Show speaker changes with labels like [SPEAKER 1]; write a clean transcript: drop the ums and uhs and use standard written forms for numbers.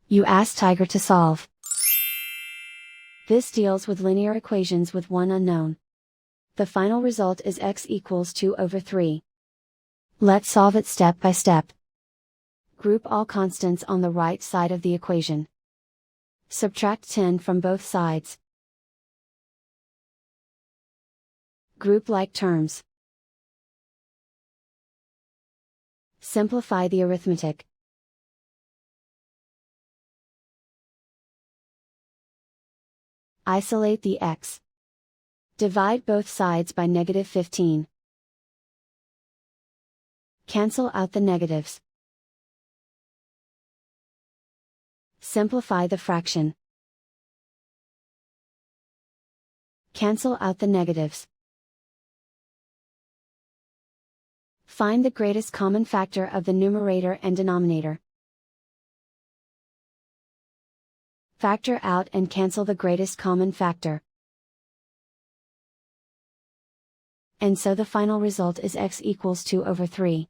[SPEAKER 1] You ask Tiger to solve. This deals with linear equations with one unknown. The final result is x equals 2 over 3. Let's solve it step by step. Group all constants on the right side of the equation. Subtract 10 from both sides. Group like terms. Simplify the arithmetic. Isolate the x. Divide both sides by -15. Cancel out the negatives. Simplify the fraction. Cancel out the negatives. Find the greatest common factor of the numerator and denominator. Factor out and cancel the greatest common factor. And so the final result is x equals 2 over 3.